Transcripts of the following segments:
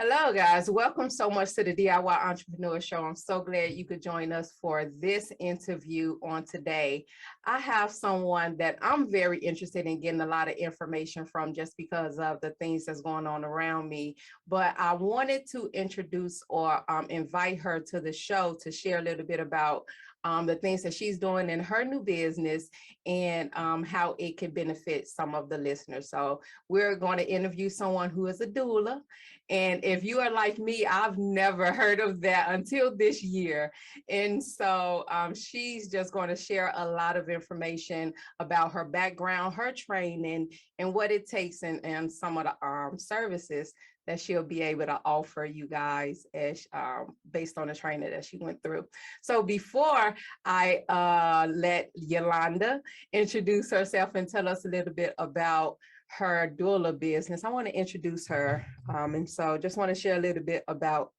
Hello, guys. Welcome so much to the DIY Entrepreneur Show. I'm so glad you could join us for this interview on today. I have someone that I'm very interested in getting a lot of information from just because of the things that's going on around me. But I wanted to introduce or invite her to the show to share a little bit about the things that she's doing in her new business and how it can benefit some of the listeners. So we're going to interview someone who is a doula. And if you are like me, I've never heard of that until this year. And so she's just going to share a lot of information about her background, her training, and what it takes and some of the services that she'll be able to offer you guys as based on the training that she went through. So before I let Yolanda introduce herself and tell us a little bit about her doula business, I want to introduce her. And so just want to share a little bit about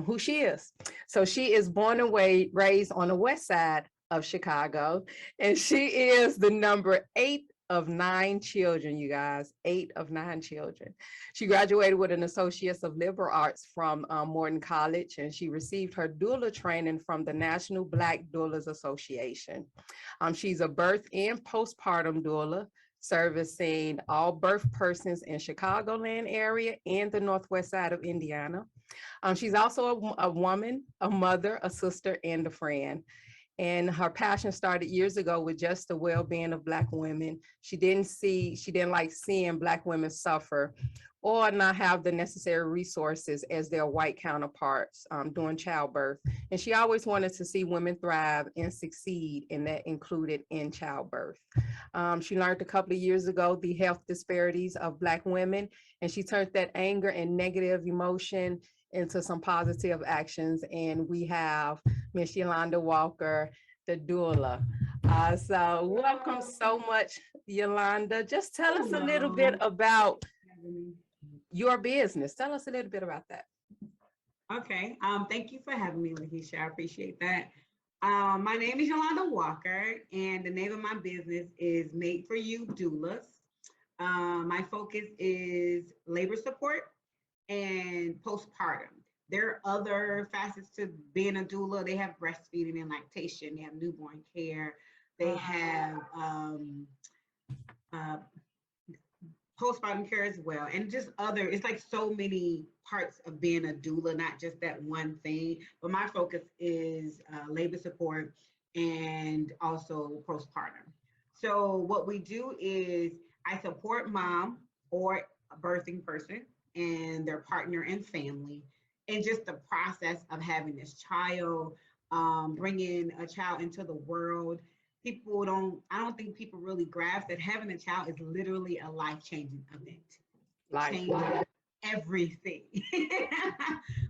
who she is. So she is born and raised on the west side of Chicago, and she is the number 8 of 9 children, you guys, 8 of 9 children. She graduated with an Associates of Liberal Arts from Morton College, and she received her doula training from the National Black Doulas Association. She's a birth and postpartum doula, servicing all birth persons in Chicagoland area and the northwest side of Indiana. She's also a woman, a mother, a sister, and a friend. And her passion started years ago with just the well-being of Black women. She didn't like seeing Black women suffer or not have the necessary resources as their white counterparts during childbirth. And she always wanted to see women thrive and succeed, and that included in childbirth. She learned a couple of years ago the health disparities of Black women, and she turned that anger and negative emotion into some positive actions. And we have Miss Yolanda Walker, the doula. So welcome so much, Yolanda. Just tell us a little bit about your business. Tell us a little bit about that. Okay. Thank you for having me, Lakeisha. I appreciate that. My name is Yolanda Walker, and the name of my business is You Doulas. My focus is labor support and postpartum. There are other facets to being a doula. They have breastfeeding and lactation. They have newborn care. They have postpartum care as well, and just other. It's like so many parts of being a doula, not just that one thing. But my focus is labor support and also postpartum. So what we do is I support mom or a birthing person and their partner and family, and just the process of having this child, bringing a child into the world. I don't think people really grasp that having a child is literally a life-changing event. Changing everything.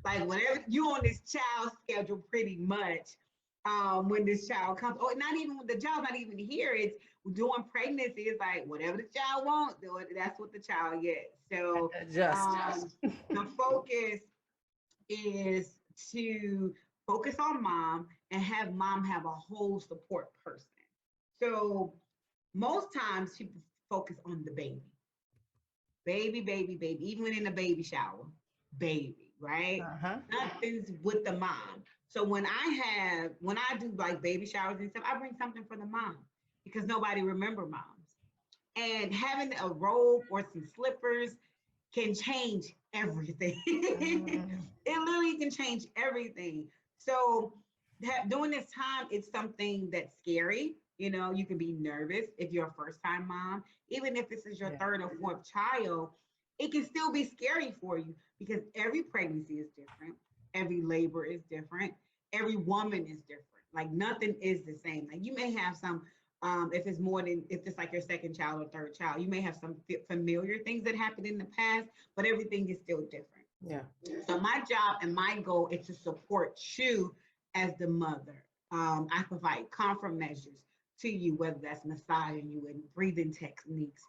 Like whenever you on this child schedule pretty much, when this child comes, or not even when the child not even here, it's doing pregnancy, is like whatever the child wants, that's what the child gets. So the focus is to focus on mom and have mom have a whole support person. So most times people focus on the baby, even in the baby shower, baby, right? Nothing's with the mom. So when I do like baby showers and stuff, I bring something for the mom because nobody remember moms. And having a robe or some slippers can change everything. It literally can change everything. So during this time, it's something that's scary. You know, you can be nervous if you're a first-time mom. Even if this is your third or fourth child, it can still be scary for you because every pregnancy is different. Every labor is different. Every woman is different. Like nothing is the same. Like you may have some, if it's like your second child or third child, you may have some familiar things that happened in the past, but everything is still different. Yeah. So my job and my goal is to support you as the mother. I provide comfort measures to you, whether that's massaging you and breathing techniques,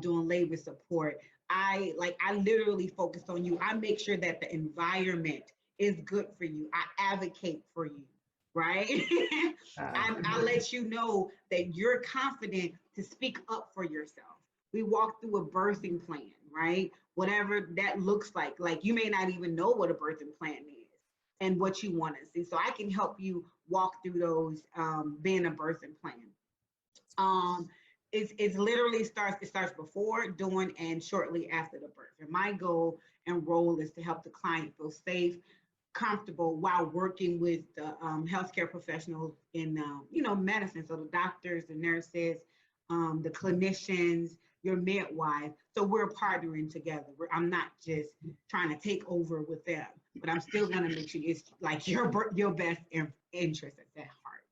doing labor support. I literally focus on you. I make sure that the environment is good for you. I advocate for you, right? I let you know that you're confident to speak up for yourself. We walk through a birthing plan, right? Whatever that looks like you may not even know what a birthing plan is and what you want to see. So I can help you walk through those, being a birthing plan. It's literally it starts before, during, and shortly after the birth. And my goal and role is to help the client feel safe, comfortable while working with the healthcare professionals in medicine. So the doctors, the nurses, the clinicians, your midwife. So we're partnering together. I'm not just trying to take over with them, but I'm still going to make sure it's like your best interest at that heart.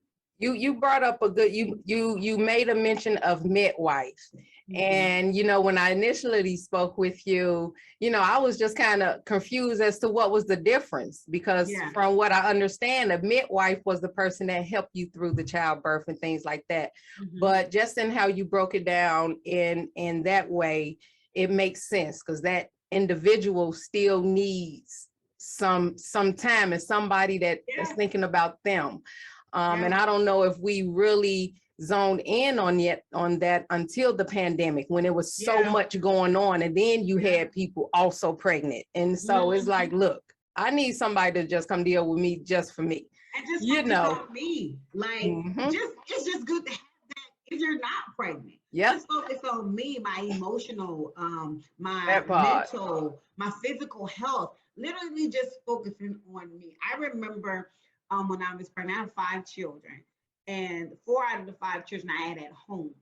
You brought up a good, you made a mention of midwife. And, when I initially spoke with you, I was just kind of confused as to what was the difference, because from what I understand, a midwife was the person that helped you through the childbirth and things like that. But just in how you broke it down in that way, it makes sense, because that individual still needs some time and somebody that is thinking about them. And I don't know if we really zoned in on that until the pandemic, when it was so much going on, and then you had people also pregnant. And so it's like, look, I need somebody to just come deal with me just for me. And just focus on me. Like, it's just good to have that if you're not pregnant. Just focus on me, my emotional, my mental, my physical health. Literally just focusing on me. I remember when I was pregnant, I have 5 children, and 4 out of the 5 children I had at home.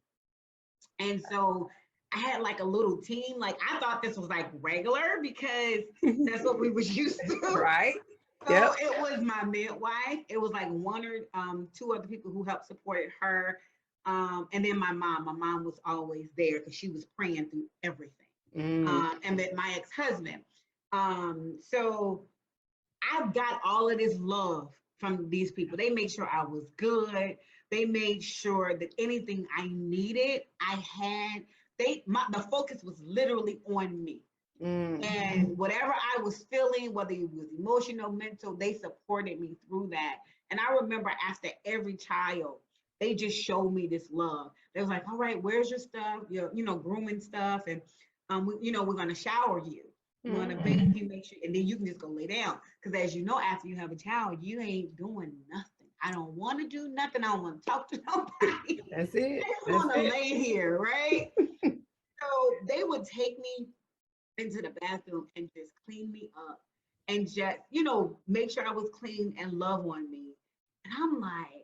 And so I had like a little team. Like, I thought this was like regular because that's what we was used to. Right. So it was my midwife. It was like 1 or 2 other people who helped support her. And then my mom. My mom was always there because she was praying through everything. And then my ex-husband. So I got all of this love from these people. They made sure I was good. They made sure that anything I needed, I had. The focus was literally on me. And whatever I was feeling, whether it was emotional, mental, they supported me through that. And I remember after every child, they just showed me this love. They was like, all right, where's your stuff? Your, grooming stuff. And, we're going to shower you. You want to bathe you, make sure, and then you can just go lay down. Because as you know, after you have a child, you ain't doing nothing. I don't want to do nothing. I don't want to talk to nobody. That's it. I just want to lay here, right? So they would take me into the bathroom and just clean me up and just, make sure I was clean and love on me. And I'm like,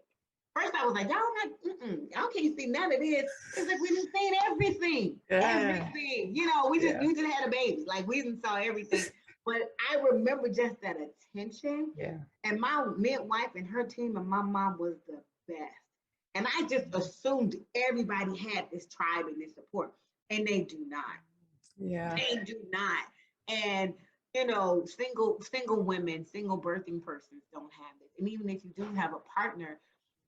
first I was like, y'all can't see none of this. It's like we done seen everything. Everything. We just had a baby. Like, we didn't saw everything. But I remember just that attention. And my midwife and her team and my mom was the best. And I just assumed everybody had this tribe and this support. And they do not. They do not. And single women, single birthing persons don't have it. And even if you do have a partner,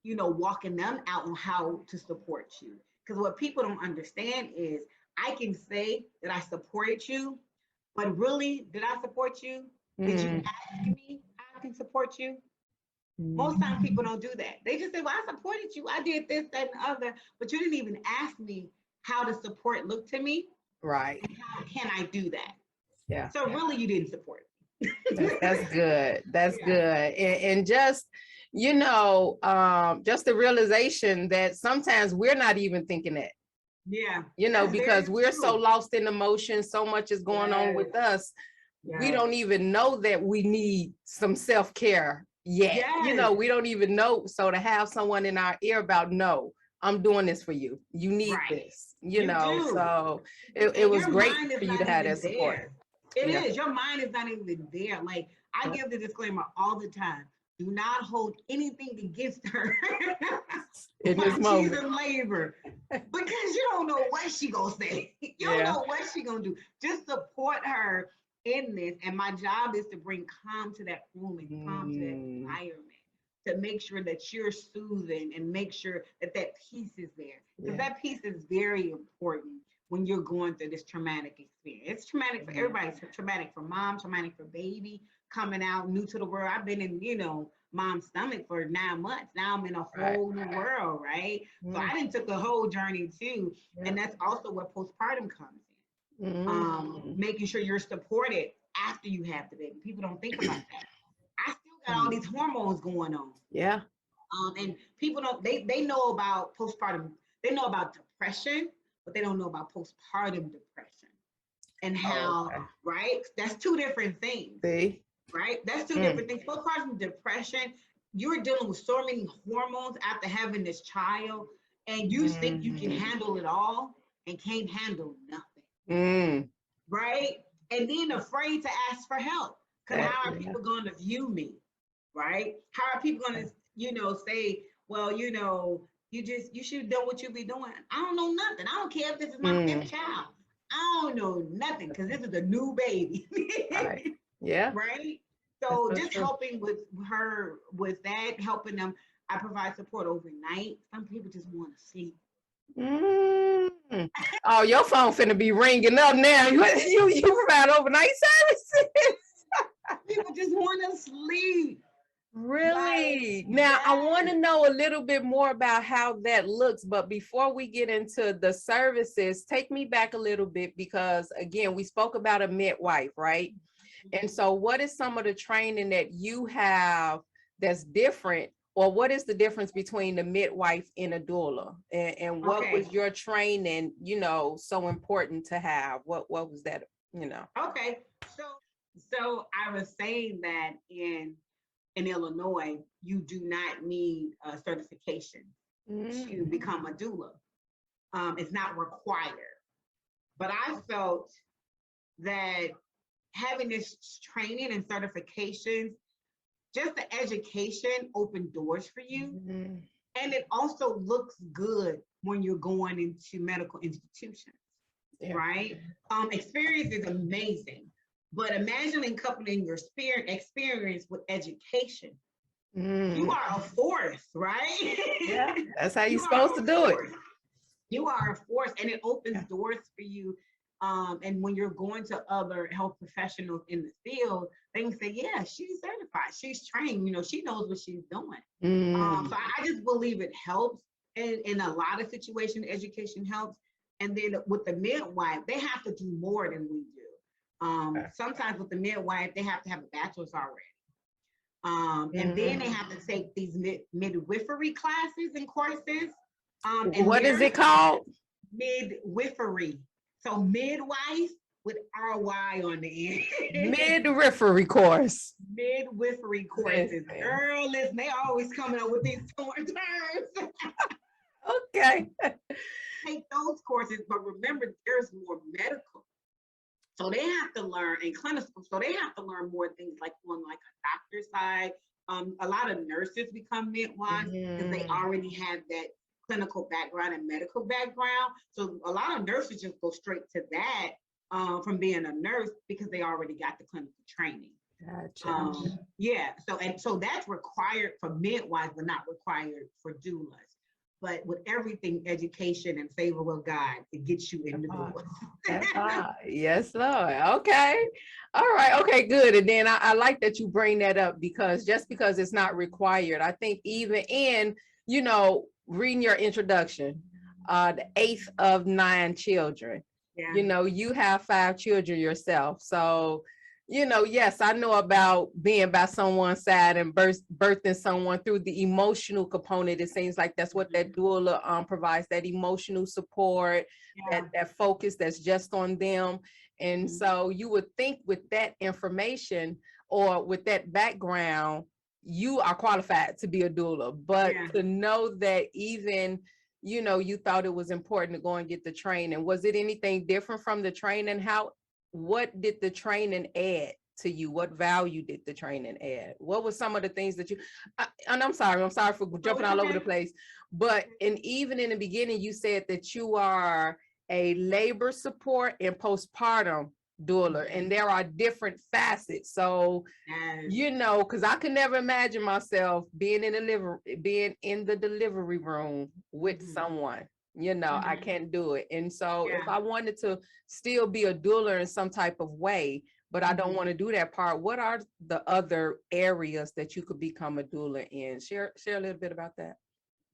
walking them out on how to support you. Because what people don't understand is I can say that I supported you, but really, did I support you? Did you ask me how I can support you? Most times people don't do that. They just say, well, I supported you. I did this, that, and the other, but you didn't even ask me how the support looked to me. Right. And how can I do that? Yeah. So really, you didn't support me. That's good. That's good. And just, just the realization that sometimes we're not even thinking that. Because we're so lost in emotion, so much is going on with us. We don't even know that we need some self-care yet. We don't even know. So to have someone in our ear about, no, I'm doing this for you. You need this, so it was great for you to have that support. It is. Your mind is not even there. Like, I give the disclaimer all the time. Do not hold anything against her in this moment. She's in labor, because you don't know what she gonna say. You don't know what she gonna do. Just support her in this. And my job is to bring calm to that room and calm to that environment, to make sure that you're soothing and make sure that that peace is there. Because that peace is very important when you're going through this traumatic experience. It's traumatic for everybody. It's traumatic for mom, traumatic for baby, coming out new to the world. I've been in, mom's stomach for 9 months. Now I'm in a whole new world, right? So I done took a whole journey too. And that's also where postpartum comes Making sure you're supported after you have the baby. People don't think about that. I still got all these hormones going on. Yeah. And people they know about postpartum, they know about depression, but they don't know about postpartum depression and how, right? That's two different things. See? Right? That's two different things. Postpartum depression, you're dealing with so many hormones after having this child, and you think you can handle it all and can't handle nothing. Right? And then afraid to ask for help. Because how are people going to view me? Right? How are people going to, say, well, you should know what you be doing. I don't know nothing. I don't care if this is my fifth child. I don't know nothing because this is a new baby. Right. Yeah. Right? So just helping with her with that, helping them. I provide support overnight. Some people just want to sleep. Oh, your phone finna be ringing up now. You provide overnight services. People just want to sleep. Really? Now, I want to know a little bit more about how that looks, but before we get into the services, take me back a little bit because, again, we spoke about a midwife, right? And so what is some of the training that you have that's different, or what is the difference between the midwife and a doula? And what was your training, so important to have? What was that, Okay. So I was saying that in Illinois, you do not need a certification to become a doula. It's not required. But I felt that having this training and certifications, just the education opened doors for you. And it also looks good when you're going into medical institutions, right? Experience is amazing. But imagining coupling your experience with education, you are a force, right? Yeah, that's how you're supposed to do it. You are a force, and it opens doors for you. And when you're going to other health professionals in the field, they can say, yeah, she's certified, she's trained, she knows what she's doing. So I just believe it helps. And in a lot of situations, education helps. And then with the midwife, they have to do more than we do. Sometimes with the midwife, they have to have a bachelor's already. And then they have to take these midwifery classes and courses. And what is it called? Midwifery. So midwife with RY on the end. Midwifery course. Midwifery courses. Girl, listen, they always coming up with these terms. Okay. Take those courses, but remember, there's more medical. So they have to learn in clinical. So they have to learn more things like on like a doctor's side. A lot of nurses become midwives because they already have that clinical background and medical background. So a lot of nurses just go straight to that from being a nurse because they already got the clinical training. Gotcha. So that's required for midwives, but not required for doulas. But with everything, education and favor with God, it gets you in the door. Yes, Lord. Okay. All right. Okay, good. And then I like that you bring that up because just because it's not required, I think even in, reading your introduction, the 8th of 9 children, you have 5 children yourself. So, yes, I know about being by someone's side and birthing someone through the emotional component. It seems like that's what that doula provides, that emotional support, that focus that's just on them. And so you would think with that information or with that background, you are qualified to be a doula, but to know that even, you thought it was important to go and get the training. Was it anything different from the training? What did the training add to you? What value did the training add? What were some of the things that and I'm sorry for jumping all over the place, but even in the beginning, you said that you are a labor support and postpartum doula, and there are different facets. So, because I could never imagine myself being in the delivery room with someone. I can't do it. And so if I wanted to still be a doula in some type of way, but I don't want to do that part, what are the other areas that you could become a doula in? Share a little bit about that.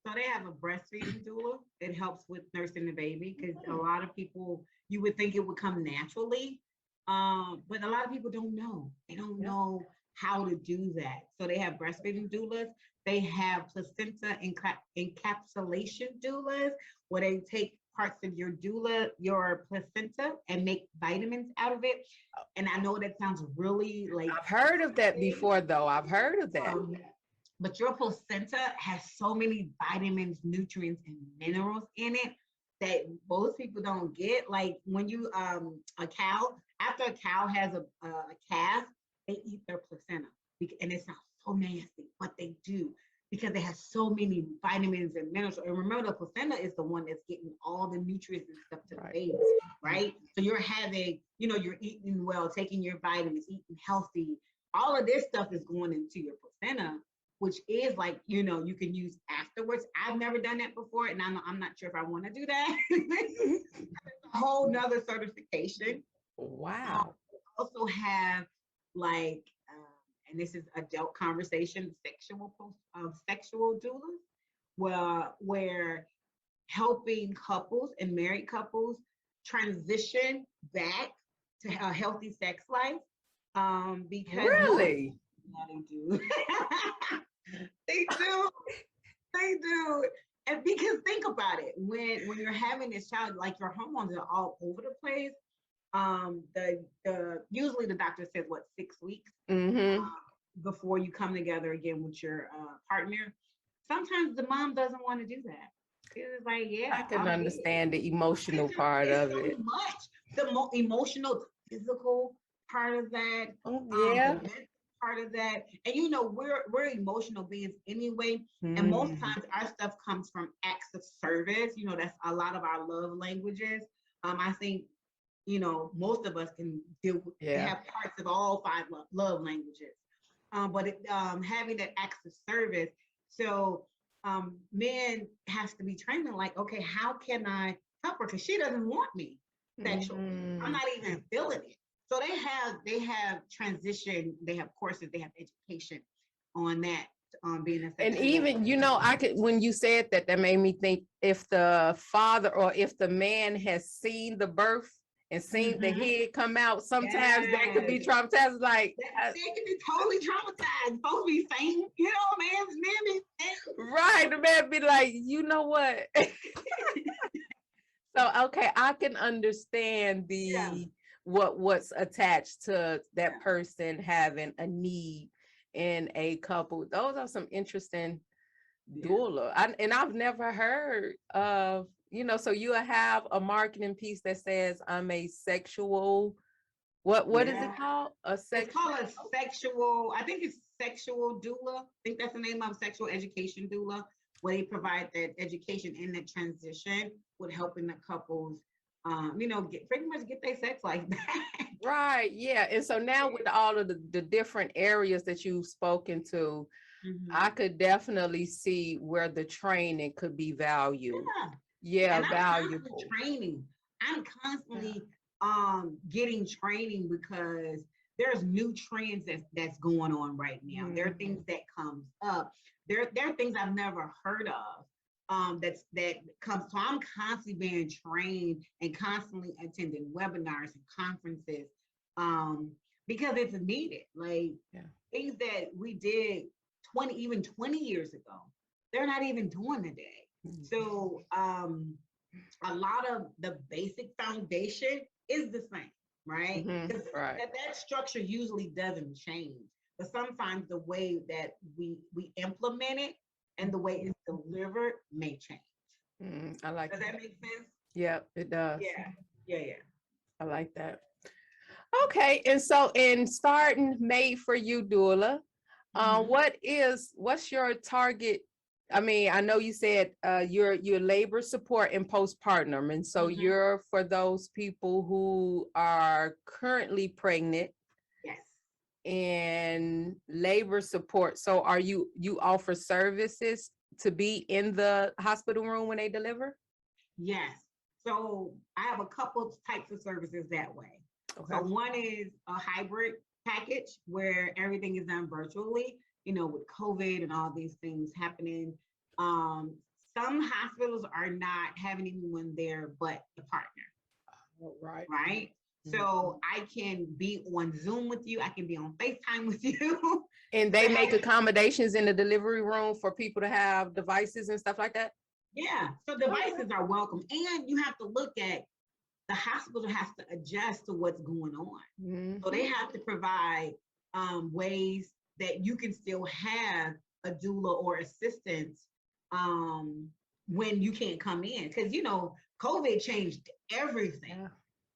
So they have a breastfeeding doula. It helps with nursing the baby because a lot of people, you would think it would come naturally, but a lot of people don't know. They don't know how to do that. So they have breastfeeding doulas. They have placenta encapsulation doulas, where they take parts of your placenta, and make vitamins out of it. And I know that sounds really like I've heard of that before, though. I've heard of that. But your placenta has so many vitamins, nutrients, and minerals in it that most people don't get. Like when you a cow, after a cow has a calf, they eat their placenta, and it sounds so nasty, but they do because it has so many vitamins and minerals. And remember, the placenta is the one that's getting all the nutrients and stuff to the babies, right? So you're having, you're eating well, taking your vitamins, eating healthy. All of this stuff is going into your placenta, which is like, you can use afterwards. I've never done that before, and I'm not sure if I want to do that. It's a whole nother certification. Wow. Also have like, and this is adult conversation, sexual doulas, where helping couples and married couples transition back to a healthy sex life. Because really, they do. They do. And because think about it, when you're having this child, like your hormones are all over the place. Usually the doctor says 6 weeks before you come together again with your partner. Sometimes the mom doesn't want to do that. It's like, I can understand the emotional part of it. So much the emotional, physical part of that. The part of that, and we're emotional beings anyway, and most times our stuff comes from acts of service. That's a lot of our love languages. I think most of us can deal with have parts of all 5 love languages, but having that acts of service. So men has to be trained in like, okay, how can I help her, because she doesn't want me sexually. I'm not even feeling it. So they have transition, they have courses, they have education on that, being a and even I could, when you said that, that made me think, if the father or if the man has seen the birth and seen the head come out, sometimes that could be traumatized. Like they could be totally traumatized. Supposed to be saying, man, right? The man be like, you know what? So okay, I can understand what's attached to that person having a need in a couple. Those are some interesting doula. I've never heard of, so you have a marketing piece that says I'm a sexual, what is it called? It's called a sexual, I think it's sexual doula. I think that's the name of sexual education doula, where they provide that education in the transition with helping the couples pretty much get their sex life back. Right. Yeah. And so now with all of the different areas that you've spoken to, I could definitely see where the training could be valued. Yeah, valuable. I'm constantly getting training because there's new trends that's going on right now. There are things that comes up. There are things I've never heard of. That comes. So I'm constantly being trained and constantly attending webinars and conferences, because it's needed. Like things that we did 20 years ago, they're not even doing today. So a lot of the basic foundation is the same, right? Right. That structure usually doesn't change, but sometimes the way that we implement it and the way it's delivered may change. I like Does that make sense? Yeah, it does. Yeah. I like that. Okay, and so in starting Made for You Doula, what's your target? I mean, I know you said you're labor support and postpartum, and so you're for those people who are currently pregnant. Yes. And labor support. So are you offer services to be in the hospital room when they deliver? Yes. So I have a couple types of services that way. Okay. So one is a hybrid package where everything is done virtually, with COVID and all these things happening. some hospitals are not having anyone there but the partner. Oh, right. Right. So I can be on Zoom with you. I can be on FaceTime with you. And they make accommodations in the delivery room for people to have devices and stuff like that? Yeah. So devices are welcome. And you have to look at the hospital has to adjust to what's going on. So they have to provide ways that you can still have a doula or assistance when you can't come in. Because, you know, COVID changed everything. Yeah.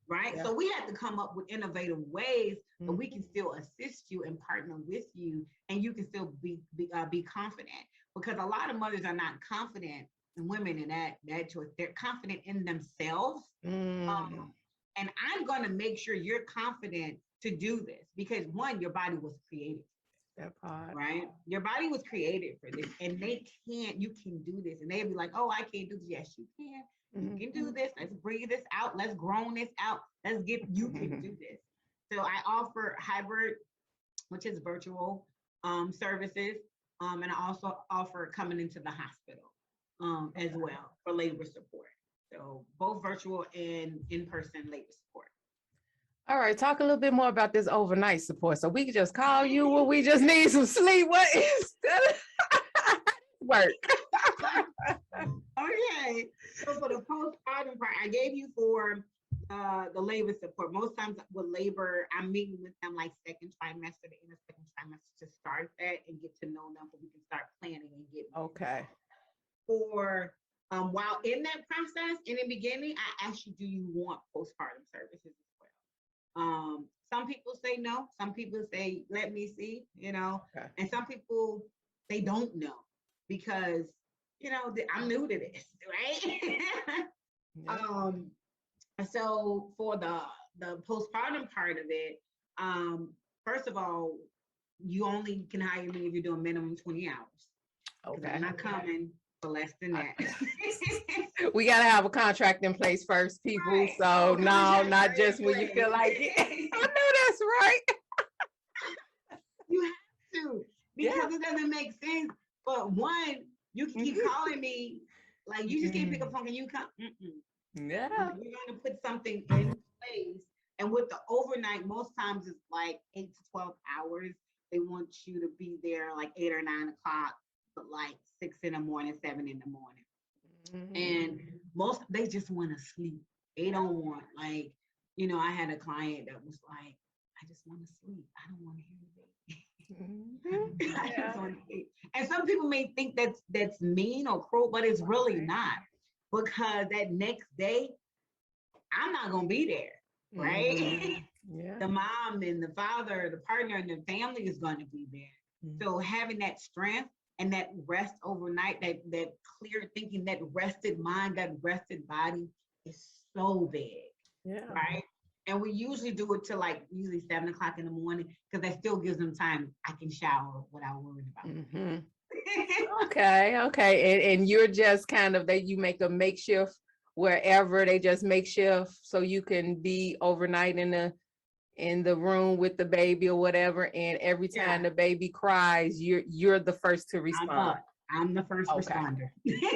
Right. Yeah. So we had to come up with innovative ways that we can still assist you and partner with you, and you can still be confident, because a lot of mothers are not confident, and women in that choice, they're confident in themselves. And I'm going to make sure you're confident to do this, because one, your body was created. That part. Right. Your body was created for this, and you can do this. And they'll be like, oh, I can't do this. Yes, you can. You can do this. Let's breathe this out. Let's groan this out. You can do this. So I offer hybrid, which is virtual services. And I also offer coming into the hospital as well for labor support. So both virtual and in-person labor support. All right, talk a little bit more about this overnight support. So we can just call you when we just need some sleep. What is that? Work. Okay, so for the postpartum part, I gave you for the labor support. Most times with labor, I'm meeting with them like second trimester, the end of second trimester, to start that and get to know them, so we can start planning and get. Okay. For while in that process, in the beginning, I ask you, do you want postpartum services as well? Some people say no. Some people say, let me see, you know, okay. And some people, they don't know, because you know, I'm new to this, right? Yeah. So for the postpartum part of it, first of all, you only can hire me if you're doing minimum 20 hours. Okay. I'm not coming for less than that. We got to have a contract in place first, people. Right. So no, not just when you feel like it. I know that's right. You have to, because it doesn't make sense. But one, you can keep calling me, like you just can't pick up phone and you come. Yeah. You're going to put something in place. And with the overnight, most times it's like 8 to 12 hours. They want you to be there like 8 or 9 o'clock, but like 6 in the morning, 7 in the morning. And they just want to sleep. They don't want, like, you know, I had a client that was like, I just want to sleep. I don't want to hear the baby. Yeah. And some people may think that's mean or cruel, but it's really not, because that next day I'm not gonna be there, right? Yeah. The mom and the father, the partner and the family is gonna be there. So having that strength and that rest overnight, that clear thinking, that rested mind, that rested body is so big. Yeah. Right. And we usually do it till like usually 7 o'clock in the morning, because that still gives them time. I can shower without worrying about it. Okay. And you're just kind of you make a makeshift wherever, they just makeshift so you can be overnight in the room with the baby or whatever. And every time the baby cries, you're the first to respond. I'm the first responder.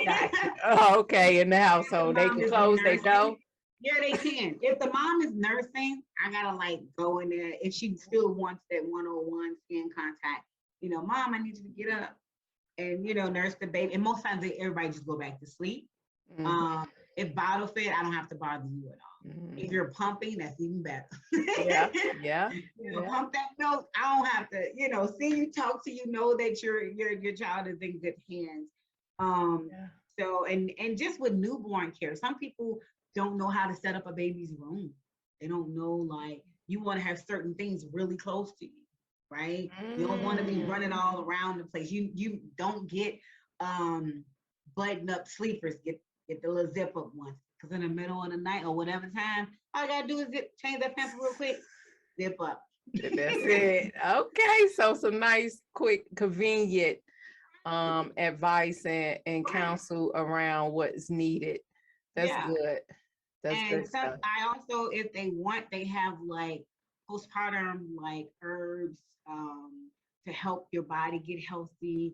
Gotcha. Oh, okay. In the household, they can close their door. Yeah, they can. If the mom is nursing, I gotta like go in there. If she still wants that one-on-one skin contact, you know, mom, I need you to get up and, you know, nurse the baby. And most times everybody just go back to sleep. If bottle fed, I don't have to bother you at all. If you're pumping, that's even better. Yeah. You know, pump that milk. I don't have to, you know, see you, talk to you, know that your child is in good hands. So and just with newborn care, some people don't know how to set up a baby's room. They don't know, like, you want to have certain things really close to you, right? You don't want to be running all around the place. You don't get button up sleepers. Get the little zip up ones, because in the middle of the night or whatever time, all I gotta do is change that pamper real quick, zip up. That's it. Okay, so some nice, quick, convenient advice and counsel around what's needed. That's good. That's good stuff. I also, if they want, they have like postpartum like herbs to help your body get healthy,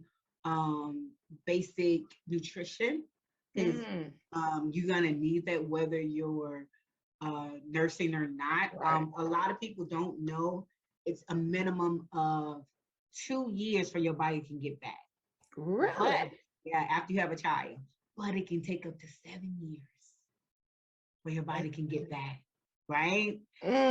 basic nutrition because you're gonna need that whether you're nursing or not. Right. A lot of people don't know it's a minimum of 2 years for your body can get back. Really? But yeah, after you have a child, but it can take up to 7 years for your body can get back, right? So I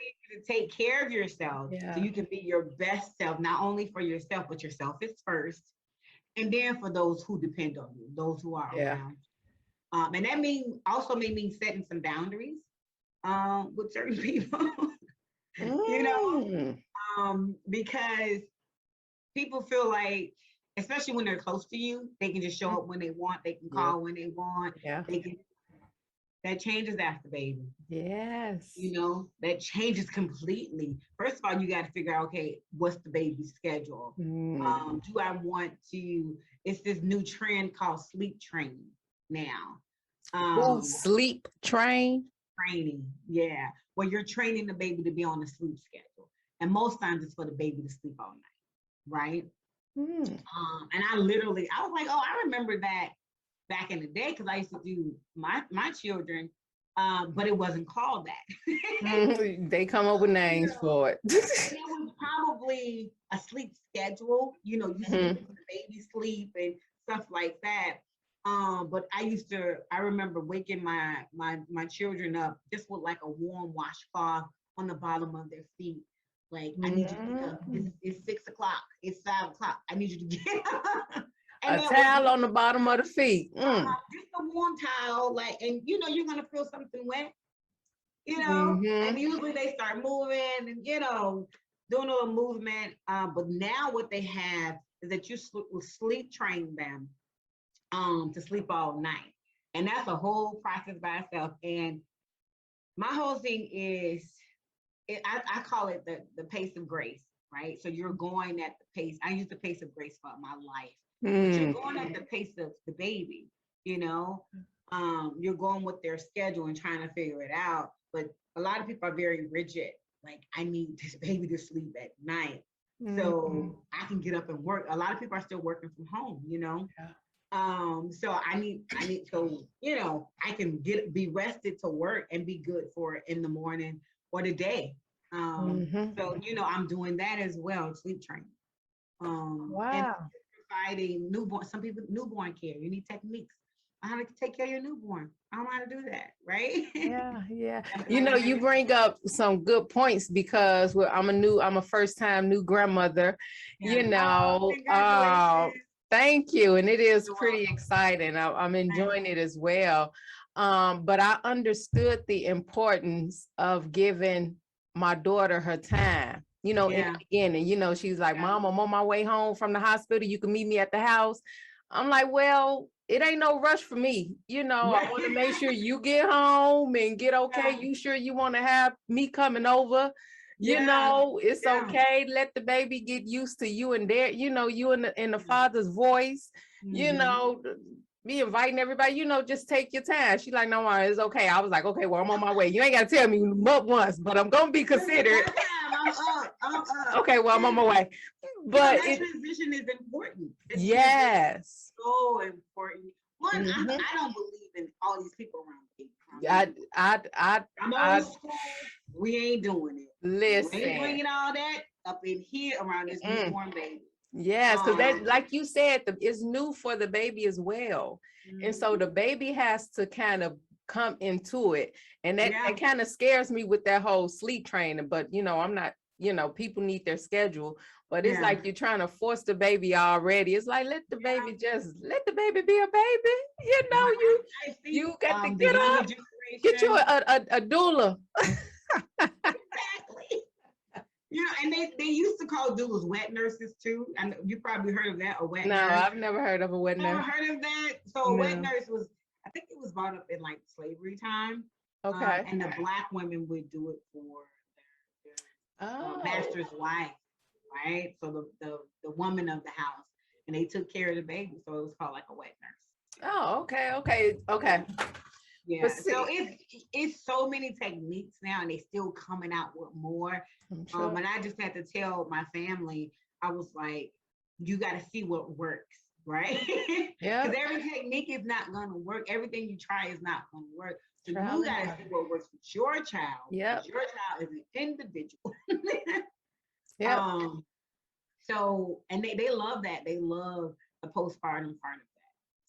need you to take care of yourself so you can be your best self, not only for yourself, but yourself is first. And then for those who depend on you, those who are around. And that may mean setting some boundaries with certain people, you know, because people feel like, especially when they're close to you, they can just show up when they want, they can call when they want, they can. That changes after baby. Yes. You know, that changes completely. First of all, you got to figure out, okay, what's the baby's schedule? Do I want to, it's this new trend called sleep training now. Sleep training, yeah. Well, you're training the baby to be on a sleep schedule. And most times it's for the baby to sleep all night, right? And I was like, oh, I remember that back in the day because I used to do my children, but it wasn't called that. They come up with names for it. It was probably a sleep schedule, you sleep, the baby sleep and stuff like that. But I remember waking my children up just with like a warm washcloth on the bottom of their feet. Like, I need you to get up. It's 6 o'clock. It's 5 o'clock. I need you to get up. A towel on the bottom of the feet. Just a warm towel, like, and you're gonna feel something wet, and usually they start moving and doing a little movement. But now what they have is that you sleep train them to sleep all night. And that's a whole process by itself. And my whole thing is I call it the pace of grace, right? So you're going at the pace. I use the pace of grace for my life. But you're going at the pace of the baby, you're going with their schedule and trying to figure it out. But a lot of people are very rigid. Like, I need this baby to sleep at night so I can get up and work. A lot of people are still working from home, so I need so I can be rested to work and be good for it in the morning or the day. So I'm doing that as well, sleep training. Wow. And providing newborn care. You need techniques on how to take care of your newborn. I don't know how to do that, right? Yeah. You bring up some good points because I'm a first-time new grandmother. Thank you. And it is pretty exciting. I'm enjoying it as well. But I understood the importance of giving my daughter her time. In the beginning, she's like, Mom, I'm on my way home from the hospital. You can meet me at the house. I'm like, well, it ain't no rush for me. I want to make sure you get home and get okay. You sure you want to have me coming over? It's okay. Let the baby get used to you and you and the father's voice, me inviting everybody, just take your time. She's like, no, it's okay. I was like, okay, well, I'm on my way. You ain't got to tell me but once, but I'm going to be considerate. I'm up. Okay, well, I'm on my way. But that transition is important. Yes. So important. One, I don't believe in all these people around me. I'm old school. We ain't doing it. Listen. We ain't bringing all that up in here around this newborn baby. Yes, because that, like you said, it's new for the baby as well. And so the baby has to kind of come into it. And that kind of scares me with that whole sleep training. But, I'm not, people need their schedule. But it's like you're trying to force the baby already. It's like, let the baby be a baby. You got to get up, get you a doula. Exactly. And they used to call doulas wet nurses too. And you probably heard of that, a wet nurse. No, I've never heard of a wet nurse. Never heard of that? So a wet nurse was, I think it was brought up in like slavery time. Okay. And the Black women would do it for their master's wife, right? So the woman of the house. And they took care of the baby. So it was called like a wet nurse. Oh, okay. Yeah, so it's so many techniques now, and they still coming out with more. And I just had to tell my family, I was like, you got to see what works. right? Yeah. Because every technique is not going to work. Everything you try is not going to work. So you got to see what works with your child. Yeah. Your child is an individual. Yeah. So, and they love that. They love the postpartum part of that.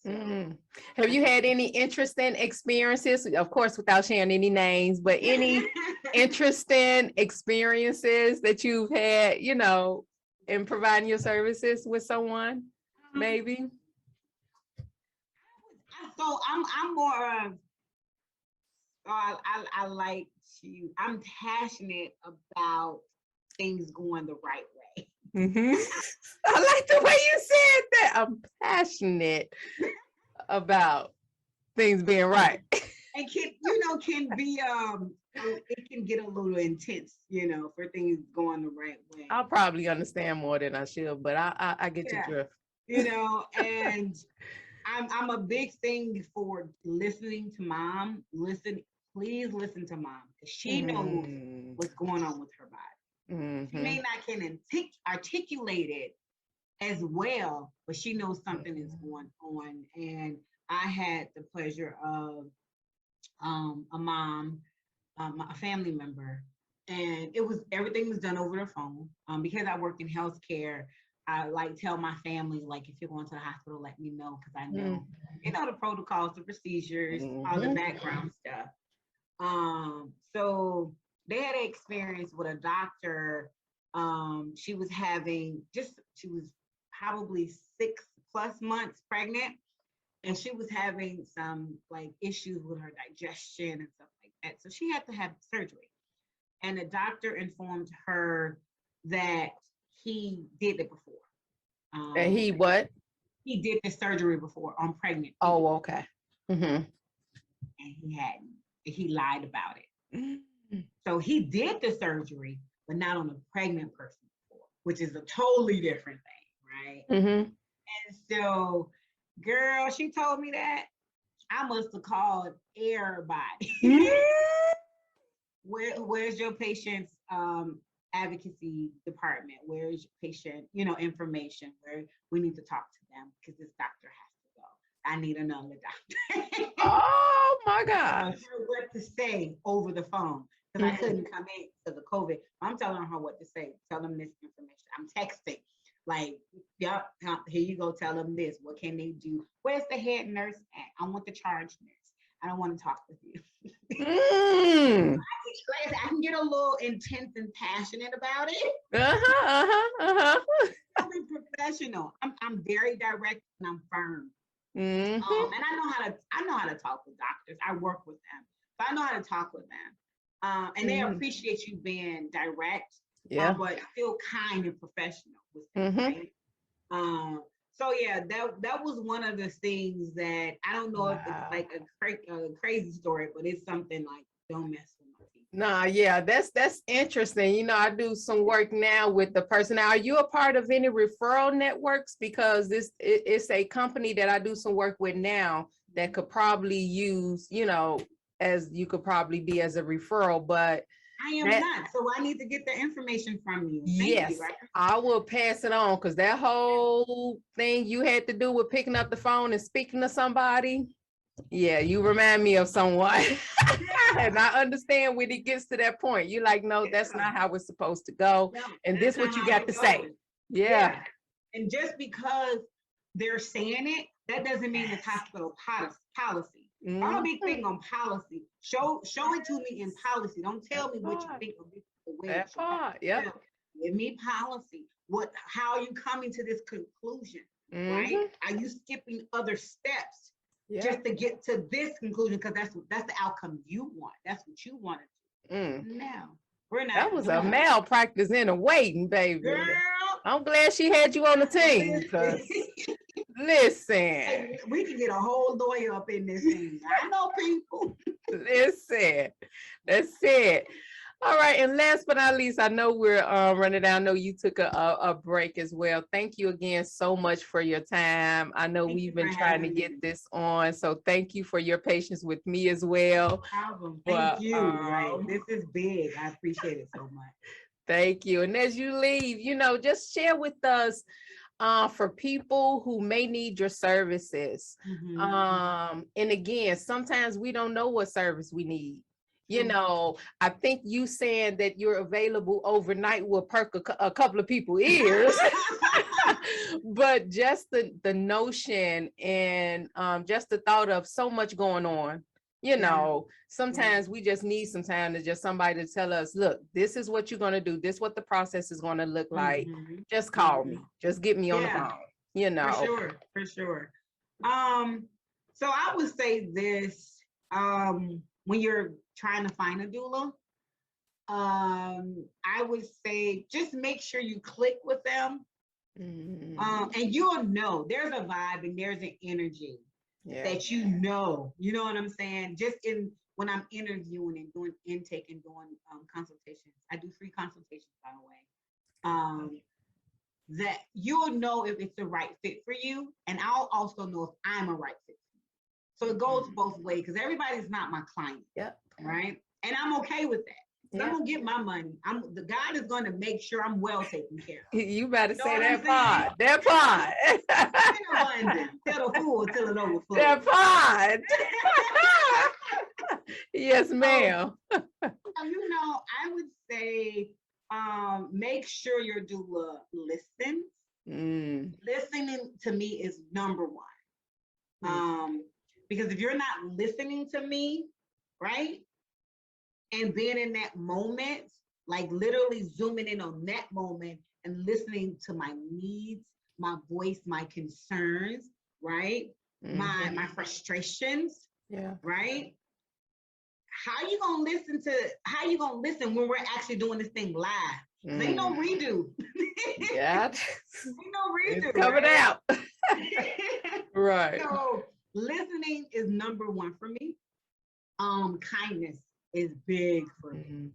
So, have you had any interesting experiences, of course, without sharing any names, but any interesting experiences that you've had, you know, in providing your services with someone, maybe? So I'm more of, I like to, I'm passionate about things going the right way. I like the way you said that. I'm passionate about things being right. And can be it can get a little intense, for things going the right way. I'll probably understand more than I should, but I get your drift. And I'm a big thing for listening to mom. Please listen to mom, because she knows what's going on with her body. She may not can articulate it as well, but she knows something is going on. And I had the pleasure of a mom, a family member, and everything was done over the phone. Because I work in healthcare, I tell my family, if you're going to the hospital, let me know, because I know, the protocols, the procedures, all the background stuff. So they had an experience with a doctor. She was probably 6+ months pregnant, and she was having some issues with her digestion and stuff like that. So she had to have surgery. And the doctor informed her that he did it before. And he what? He did the surgery before on pregnant people. Oh, okay. And he hadn't. He lied about it. So he did the surgery, but not on a pregnant person before, which is a totally different thing, right? And so, girl, she told me that. I must have called everybody. Where's your patient's advocacy department? Where's your patient, information? Where we need to talk to them, because this doctor has to go. I need another doctor. Oh my gosh. I told her what to say over the phone, because I couldn't come in because of COVID. I'm telling her what to say. Tell them this information. I'm texting. Yep, here you go. Tell them this. What can they do? Where's the head nurse at? I want the charge nurse. I don't want to talk with you. I can get a little intense and passionate about it. I'm professional. I'm very direct and I'm firm. And I know how to talk with doctors. I work with them, so I know how to talk with them. And they appreciate you being direct, but still kind and professional with them, right? So yeah, that was one of the things that I don't know if it's a crazy story, but it's something don't mess with my people. Nah, yeah, that's interesting. I do some work now with the person. Now, are you a part of any referral networks? Because it's a company that I do some work with now that could probably use, as you could probably be as a referral, but I am not, so I need to get the information from you. Thank you. I will pass it on, because that whole thing you had to do with picking up the phone and speaking to somebody, yeah, you remind me of someone. And I understand when it gets to that point, you're like, no, that's not how it's supposed to go. No, and this is what you got to say. Yeah. And just because they're saying it, that doesn't mean it's hospital policy. I'm a big thing on policy. Show it to me in policy. Don't tell me what you think of the way. Give me policy. How are you coming to this conclusion? Right? Are you skipping other steps just to get to this conclusion? Because that's the outcome you want. That's what you want to do. No, we're not. That was a malpractice in a waiting, baby. Girl, I'm glad she had you on the team. Listen, we can get a whole lawyer up in this thing. I know people. Listen, that's it. All right, and last but not least, I know we're running down. I know you took a break as well. Thank you again so much for your time. I know we've been trying to get this on, so thank you for your patience with me as well. No problem. Thank you. This is big. I appreciate it so much. Thank you. And as you leave, just share with us for people who may need your services. And again, sometimes we don't know what service we need. You know, I think you saying that you're available overnight will perk a couple of people's ears. But just the notion and just the thought of so much going on, you know, sometimes we just need some time to just somebody to tell us, look, this is what you're going to do. This is what the process is going to look like. Just call me. Just get me on the phone, you know. For sure. So I would say this, when you're trying to find a doula, I would say just make sure you click with them. And you'll know there's a vibe and there's an energy that you know what I'm saying? Just when I'm interviewing and doing intake and doing consultations, I do free consultations, by the way, that you'll know if it's the right fit for you. And I'll also know if I'm a right fit for you. So it goes both ways, because everybody's not my client, right? And I'm okay with that. I'm gonna get my money. The God is gonna make sure I'm well taken care of. You better say that part. That part. Tell the fool till it overflows. That part. Yes, ma'am. So, I would say make sure your doula listens. Listening to me is number one. Because if you're not listening to me, right? And being in that moment, like literally zooming in on that moment and listening to my needs, my voice, my concerns, right? My frustrations, right? How you gonna listen when we're actually doing this thing live? Ain't no redo. Ain't no redo. It's coming out. Right. So listening is number one for me. Kindness is big for me.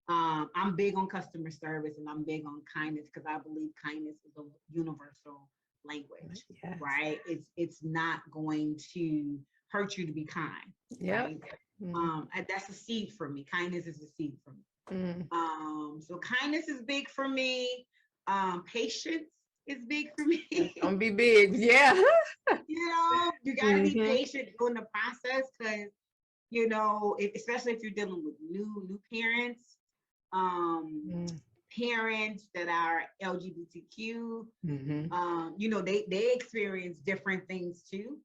I'm big on customer service and I'm big on kindness, because I believe kindness is a universal language, right? It's not going to hurt you to be kind. Right? That's a seed for me. Kindness is a seed for me. So kindness is big for me. Patience is big for me. It's gonna be big, you gotta be patient during the process, because especially if you're dealing with new parents, parents that are LGBTQ, they experience different things too.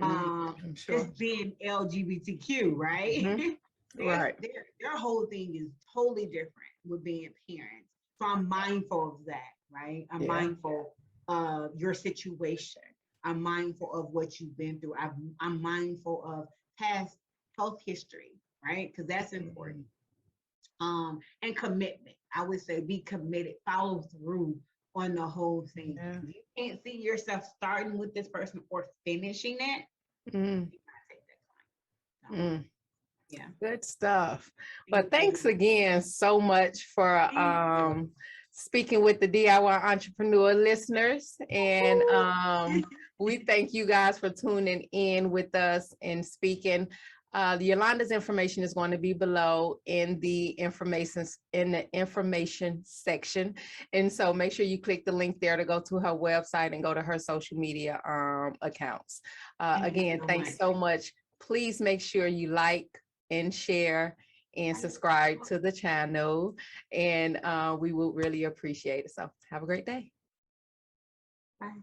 I'm sure. Just being LGBTQ, right? Their whole thing is totally different with being parents. So I'm mindful of that, right? I'm mindful of your situation. I'm mindful of what you've been through. I'm mindful of past health history, right? Because that's important. And commitment. I would say be committed, follow through on the whole thing. If you can't see yourself starting with this person or finishing it, you gotta take that time. Good stuff. But thanks again so much for speaking with the DIY entrepreneur listeners. And we thank you guys for tuning in with us and speaking. Yolanda's information is going to be below in the information section, and so make sure you click the link there to go to her website and go to her social media accounts. Again, thanks so much. Please make sure you like and share and subscribe to the channel, and we will really appreciate it. So have a great day. Bye.